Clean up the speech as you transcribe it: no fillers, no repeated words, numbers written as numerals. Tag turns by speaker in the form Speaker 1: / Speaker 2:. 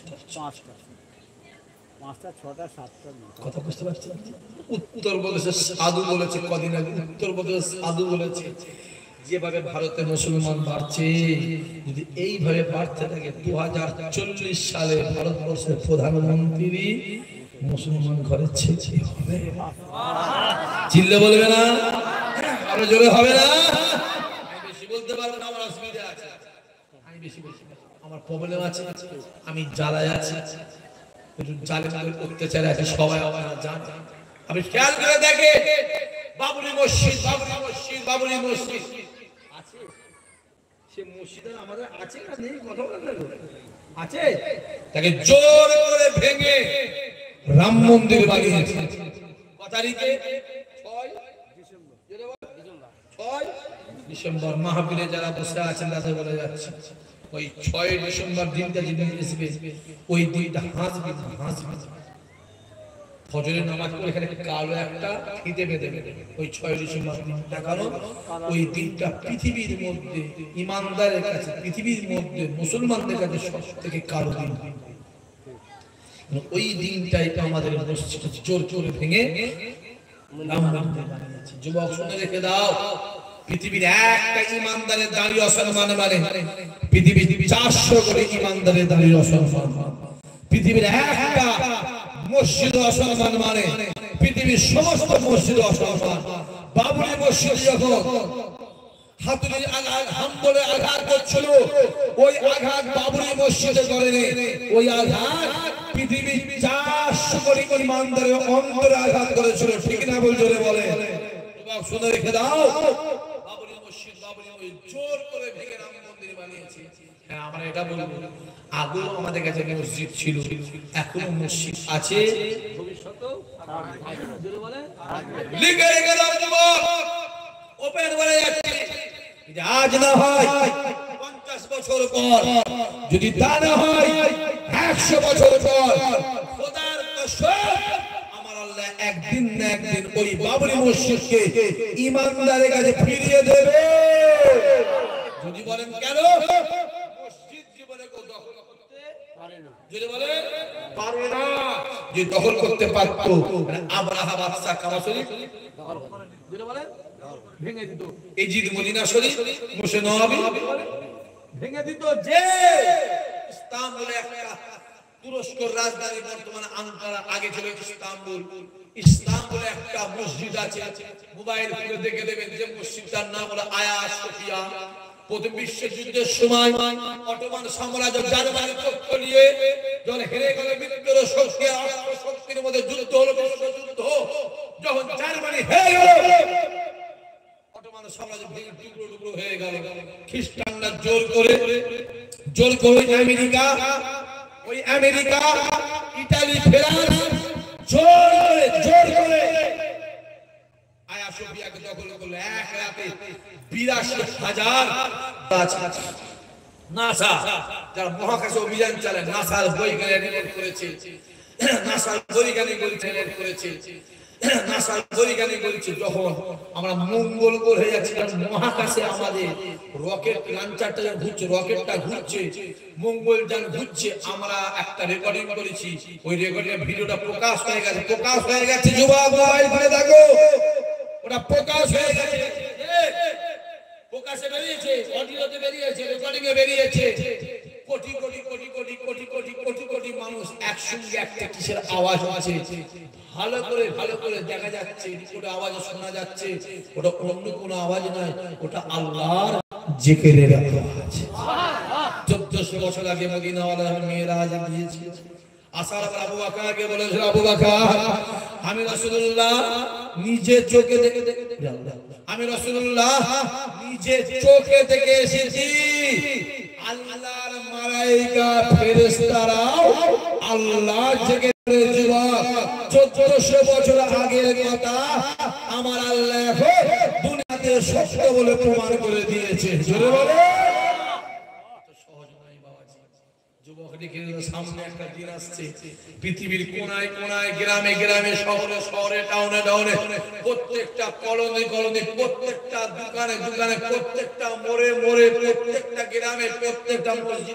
Speaker 1: 5টা 6টা 7টা
Speaker 2: কথা বুঝতে পারছেন? উত্তরপ্রদেশে সাধু বলেছে কদিন আগে, উত্তরপ্রদেশ সাধু বলেছে যেভাবে ভারতে মুসলমান বাড়ছে যদি এইভাবে বাড়তে থাকে 2040 সালে ভারতবর্ষের প্রধানমন্ত্রী মুসলমান ঘরের ছেলে হবে। চিল্লে বলবে না? আরো জোরে হবে না? বেশি বলতে পারবো না, আমার অসুবিধা আছে, আমি বেশি বলছি, আমার প্রবলেম আছে, আমি জ্বালায় আছি, একটু জালেমের অত্যাচার আছে, সবাই জান। আমি খেয়াল করে দেখে বাবরি মসজিদ, বাবরি মসজিদ, বাবরি মসজিদ আছে, সে মসজিদ আমাদের আছে না নেই? কথা বলেন আছে, তাকে জোর করে ভেঙে রাম মন্দির বানিয়েছে। কত তারিখে? 6 ডিসেম্বর। মাহফিলে যারা বসে আছেন তাদের বলে যাচ্ছে ওই 6 ডিসেম্বর দিনটা যেদিন আসবে ওই দিনটা হাসবে, হাসবে। ফজরের নামাজ পড়ে এখানে কালো একটা ফিতে বেঁধে ওই 6 ডিসেম্বর দিনটা, কারণ ওই দিনটা পৃথিবীর মধ্যে ইমানদারের কাছে, পৃথিবীর মধ্যে মুসলমানদের কাছে সবথেকে কালো দিন। ওই দিনটাই আমাদের মসজিদ জোর জোরে ভেঙে রাম মন্দির বানিয়েছে। যুবক শুনে রেখে দাও, পৃথিবীর একটা ইমানদারের দাঁড়িয়ে অসম্মান মানে পৃথিবীর 400 কোটি ইমানদারের দাঁড়িয়ে অসম্মান। পৃথিবীর একটা মসজিদ অসম্মান মানে পৃথিবীর সমস্ত মসজিদ অসম্মান। বাবরি মসজিদ যখন হাতুড়ির আঘাত, হাম্বলে আঘাত করছিল, ওই আঘাত বাবরি মসজিদে করেনি, ওই আঘাত পৃথিবীর 400 কোটি ইমানদারের অন্তরে আঘাত করেছিল। ঠিক না বল? জোরে বলে। শুনে রেখে দাও, বাবরি মসজিদ, বাবরি মসজিদ জোর করে ভেঙে রাম মন্দির বানিয়েছে। হ্যাঁ, আমরা এটা বলবো, আগেও আমাদের কাছে মসজিদ ছিল, এখনো মসজিদ আছে, ভবিষ্যতেও জোরে বলে লিখে রেখে দাও যুবক, ওপেন বলে যাচ্ছে। আজ না হয় 50 বছর পর, যদি তা না হয় 100 বছর পর, খোদার কসম আমার আল্লাহ একদিন না একদিন ওই বাবরি মসজিদকে ইমানদারের কাছে ফিরিয়ে দেবে। যদি বলেন কেন? মসজিদ জীবনে কেউ দখল করতে পারে না। যদি বলে পারে না, যে দখল করতে পারতো আব্রাহা বাদশা কাবা শরীফ দখল করে, যদি বলেন ভেঙে দিত। ইজিদ মদিনা শরীফ, মুসে নবী ভেঙে দিত। যে ইস্তাম্বুল একটা তুরস্কের রাজধানী, বর্তমানে আঙ্কারা, আগে ছিল ইস্তাম্বুল। ইস্তাম্বুলে একটা মসজিদ আছে, মোবাইল খুলে দেখে দেবেন যে মসজিদটার নাম হলো আয়া সোফিয়া। প্রথম বিশ্বযুদ্ধের সময় অটোমান সাম্রাজ্য জার্মানির পক্ষ নিয়ে যখন হেরে গেল, মিত্র শক্তি শক্তির মধ্যে যুদ্ধ হলো, বিশ্বযুদ্ধ। যখন জার্মানি হেরে গেল, অটোমান সাম্রাজ্য ভেঙে টুকরো টুকরো হয়ে গেল। খ্রিস্টানরা জোর করে আমেরিকা, ওই আমেরিকা, ইতালি, ফ্রান্স জোর করে আয়া সোফিয়াকে দখল করলো। এক রাতে 82,000 নাসা, যারা মহাকাশে অভিযান চালায়, নাসার বৈজ্ঞানিক রিপোর্ট করেছে, নাসার বৈজ্ঞানিক করেছে, নাসার বৈজ্ঞানিক বলছে যখন আমরা মঙ্গল গ্রহে হয়ে যাচ্ছি, মহাকাশে আমাদের রকেট লঞ্চারটা ঘুরছে, রকেটটা ঘুরছে, মঙ্গল যান ঘুরছে, আমরা একটা রেকর্ডিং করেছি, ওই রেকর্ডিং ভিডিওটা প্রকাশ হয়ে গেছে। যুবক মোবাইল করে দেখো, ওটা প্রকাশ হয়ে গেছে, প্রকাশে বেরিয়েছে, অডিওতে বেরিয়েছে, রেকর্ডিং এ বেরিয়েছে। কোটি কোটি কোটি কোটি কোটি কোটি কোটি কোটি মানুষ একসঙ্গে একটা কিসের আওয়াজ আছে, ভালো করে দেখা যাচ্ছে, ওটা আওয়াজ শোনা যাচ্ছে, ওটা অন্য কোনো আওয়াজ নয়, ওটা আল্লাহর জিকিরের আওয়াজ। 1400 বছর আগে মদিনাওয়ালা মেয়েরাজ গিয়েছিল, আসার পর আবু বকরকে বলেছিল, আবু বকর আমি রাসূলুল্লাহ নিজে চোখে দেখে, আমি রাসূলুল্লাহ নিজে চোখে দেখে এসেছি, আল্লাহর মালায়েকা ফেরেশতারাও আল্লাহ জেগে যুবক 1400 বছর আগের কথা আমার আল্লাহ এখন দুনিয়াতে সত্য বলে প্রমাণ করে দিয়েছে। জোরে বলে। সহজ নয় বাবাজি। যুবক দেখে সামনে একটা দিন আসছে, পৃথিবীর কোনায় কোনায়, গ্রামে গ্রামে, শহরে শহরে, টাউনে টাউনে, প্রত্যেকটা কলোনি কলোনি, প্রত্যেকটা দোকানে দোকানে, প্রত্যেকটা মোড়ে মোড়ে, প্রত্যেকটা গ্রামে, প্রত্যেকটা মসজিদে